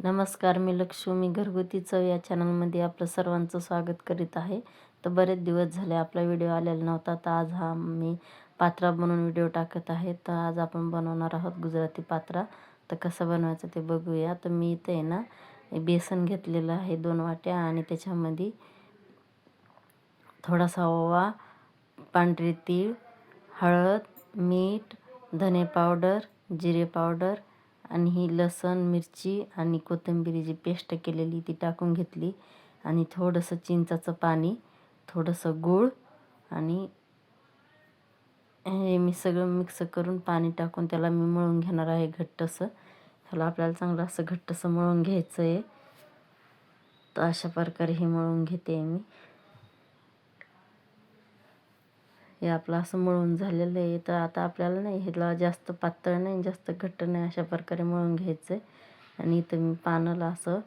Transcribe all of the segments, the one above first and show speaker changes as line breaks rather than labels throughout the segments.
नमस्कार, मी लक्ष्मी घरगुती चव या चॅनलमध्ये आपलं सर्वांचं स्वागत करीत आहे. तर बरेच दिवस झाले आपला व्हिडिओ आलेला नव्हता, तर आज मी पात्रा बनवून व्हिडिओ टाकत आहे. तर आज आपण बनवणार आहोत गुजराती पात्रा. तर कसं बनवायचं ते बघूया. तर मी इथे आहे ना बेसन घेतलेलं आहे 2 वाट्या आणि त्याच्यामध्ये थोडासा ओवा, पांढरी तीळ, हळद, मीठ, धने पावडर, जिरे पावडर आणि ही लसूण, मिरची आणि कोथिंबीरीची पेस्ट केलेली ती टाकून घेतली आणि थोडंसं चिंचाचं पाणी, थोडंसं गूळ आणि हे मी सगळं मिक्स करून पाणी टाकून त्याला मी मळून घेणार आहे घट्टसं. ह्याला आपल्याला चांगलं असं घट्टसं मळून घ्यायचं आहे. तर अशा प्रकारे हे मळून घेते मी. हे आपलं असं मळून झालेलं आहे. तर आता आपल्याला नाही ह्याला जास्त पातळ नाही जास्त घट्ट नाही अशा प्रकारे मळून घ्यायचं आहे. आणि इथं मी पानाला असं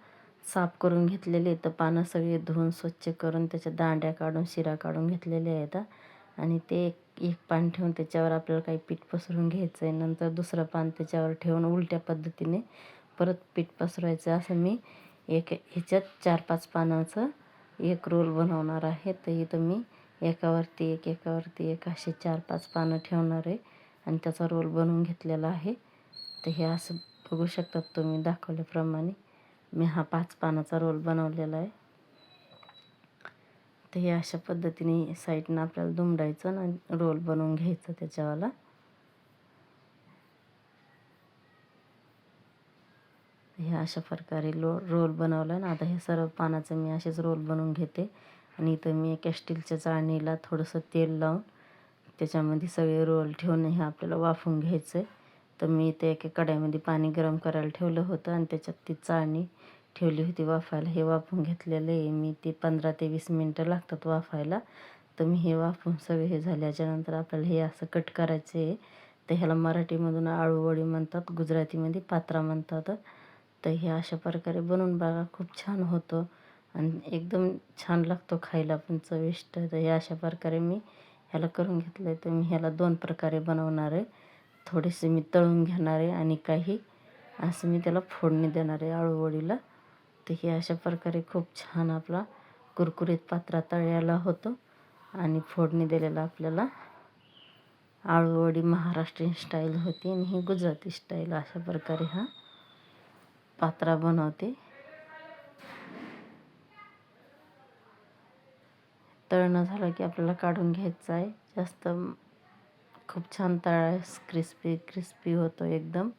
साफ करून घेतलेले. तर पानं सगळे धुवून स्वच्छ करून त्याच्या दांड्या काढून शिरा काढून घेतलेल्या आहेत. आणि ते एक पान ठेवून त्याच्यावर आपल्याला काही पीठ पसरून घ्यायचं आहे. नंतर दुसरं पान त्याच्यावर ठेवून उलट्या पद्धतीने परत पीठ पसरवायचं. असं मी ह्याच्यात 4-5 पानाचं एक रोल बनवणार आहे. तर इथं मी एकावरती एक असे 4-5 पानं ठेवणार आहे आणि त्याचा रोल बनवून घेतलेला आहे. तर हे असं बघू शकतात तुम्ही दाखवल्याप्रमाणे मी हा 5 पानाचा रोल बनवलेला आहे. तर हे अशा पद्धतीने साईडनं आपल्याला दुमडायचं आणि रोल बनवून घ्यायचं त्याच्यावाला. हे अशा प्रकारे रोल बनवला ना. आता हे सर्व पानाचं मी असेच रोल बनवून घेते आणि इथं मी एका स्टीलच्या चाळणीला थोडंसं तेल लावून त्याच्यामध्ये सगळे रोल ठेवून हे आपल्याला वाफवून घ्यायचं आहे. तर मी इथे एका कढईमध्ये पाणी गरम करायला ठेवलं होतं आणि त्याच्यात ती चाळणी ठेवली होती वाफायला. हे वाफवून घेतलेलं आहे मी. ते 15 ते 20 मिनटं लागतात वाफायला. तर मी हे वाफवून सगळे हे झाल्याच्यानंतर आपल्याला हे असं कट करायचं आहे. तर ह्याला मराठीमधून आळूवडी म्हणतात, गुजरातीमध्ये पात्रा म्हणतात. तर हे अशा प्रकारे बनवून बघा, खूप छान होतं आणि एकदम छान लागतो खायला पण चविष्ट. तर हे अशा प्रकारे मी ह्याला करून घेतलं आहे. तर मी ह्याला 2 प्रकारे बनवणार आहे. थोडेसे मी तळून घेणार आहे आणि काही असं मी त्याला फोडणी देणार आहे आळूवडीला. तर हे अशा प्रकारे खूप छान आपला कुरकुरीत पात्रा तळलेला होतो आणि फोडणी दिलेला आपल्याला आळूवडी महाराष्ट्रीयन स्टाईल होती आणि ही गुजराती स्टाईल. अशा प्रकारे हा पात्रा बनवते. तळणं झालं की आपल्याला काढून घ्यायचं आहे. जास्त खूप छान तळास क्रिस्पी क्रिस्पी होतो एकदम.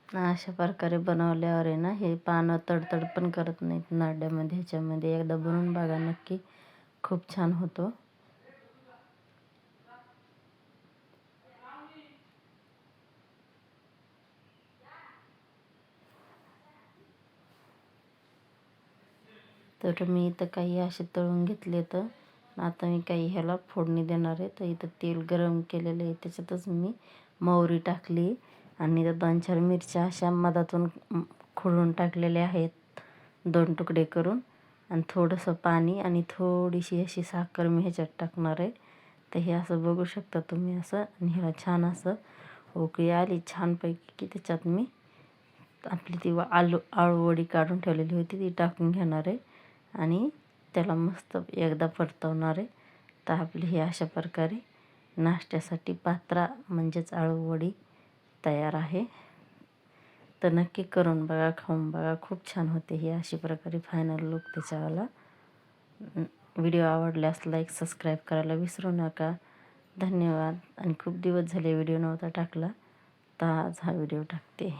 अशा प्रकारे बनवल्यावर आहे ना हे पानं तडतड पण करत नाहीत नाड्यामध्ये. ह्याच्यामध्ये एकदा बनवून बघा नक्की, खूप छान होतो. तर मी इथं काही असे तळून घेतले. तर आता मी काही ह्याला फोडणी देणार आहे. तर इथं तेल गरम केलेलं आहे, त्याच्यातच मी मोहरी टाकली आणि इथं 2-4 मिरच्या अशा मधातून खोडून टाकलेल्या आहेत 2 तुकडे करून. आणि थोडंसं पाणी आणि थोडीशी अशी साखर मी ह्याच्यात टाकणार आहे. तर हे असं बघू शकता तुम्ही असं. आणि ह्याला छान असं उकळी आली छानपैकी की त्याच्यात मी आपली ती आळूवडी काढून ठेवलेली होती ती टाकून घेणार आहे आणि त्याला मस्त एकदा परतवणार आहे. तर आपली ही अशा प्रकारे नाश्त्यासाठी पात्रा म्हणजेच आळूवडी तयार आहे. तर नक्की करून बघा, खाऊन बघा, खूप छान होते ही अशी प्रकारे फायनल लुक त्याच्यावाला. व्हिडिओ आवडल्यास लाईक सबस्क्राईब करायला विसरू नका. धन्यवाद. आणि खूप दिवस झाले व्हिडिओ नव्हता टाकला, तर आज हा व्हिडिओ टाकते.